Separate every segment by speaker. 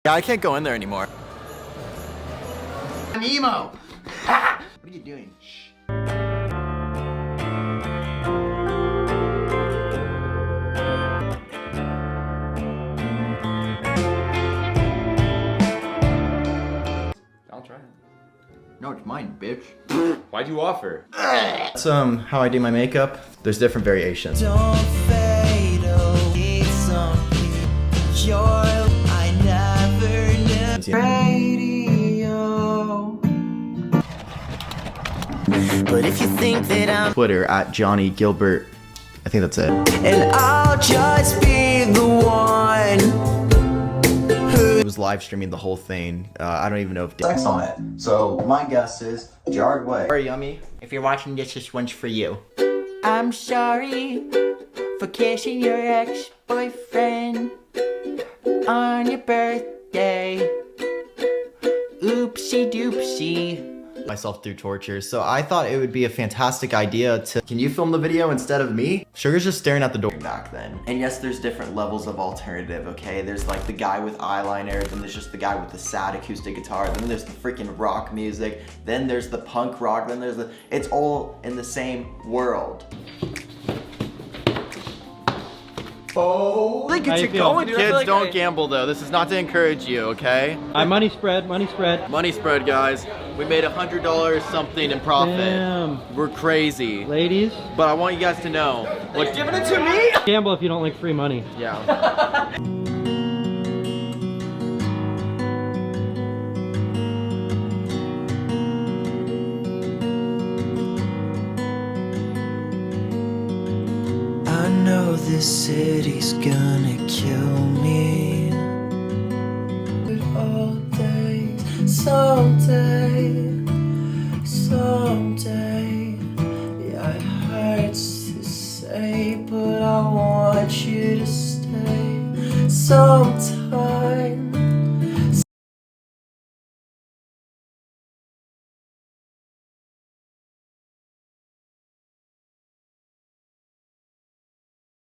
Speaker 1: Yeah, I can't go in there anymore.
Speaker 2: Nemo! What are you doing? Shh.
Speaker 3: I'll try it.
Speaker 2: No, it's mine, bitch.
Speaker 3: Why'd you offer?
Speaker 1: That's how I do my makeup. There's different variations.
Speaker 4: Don't fade away, I never knew. Radio. But if you think that I'm
Speaker 1: Twitter at Johnnie Guilbert. I think that's it.
Speaker 4: and I'll just be the one who
Speaker 1: It was live streaming the whole thing. I don't even know if sex on it. So my guess is jarred way. Very yummy. If you're watching this one's for you.
Speaker 4: I'm sorry for kissing your ex-boyfriend on your birthday. Oopsie doopsie.
Speaker 1: Myself through torture. So I thought it would be a fantastic idea to, can you film the video instead of me? Sugar's just staring at the door back then. And yes, there's different levels of alternative, okay? There's like the guy with eyeliner, then there's just the guy with the sad acoustic guitar, then there's the freaking rock music, then there's the punk rock, then there's the, it's all in the same world. Oh, look at you going, kids. Don't gamble though. This is not to encourage you, okay?
Speaker 5: Money spread, money spread.
Speaker 1: Money spread, guys. We made $100 something in profit.
Speaker 5: Damn.
Speaker 1: We're crazy.
Speaker 5: Ladies,
Speaker 1: But I want you guys to know. What, giving it to me?
Speaker 5: gamble if you don't like free money.
Speaker 1: Yeah.
Speaker 4: I know this city's gonna kill me. All day, someday, yeah, it hurts to say, but I want you to stay sometime.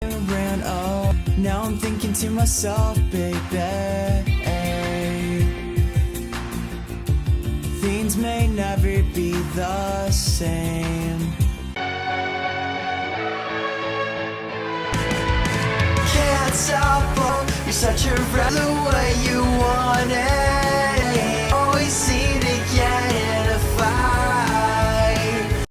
Speaker 4: Around, oh, now I'm thinking to myself, baby, things may never be the same. Can't stop, oh, you're such a red the way you want it.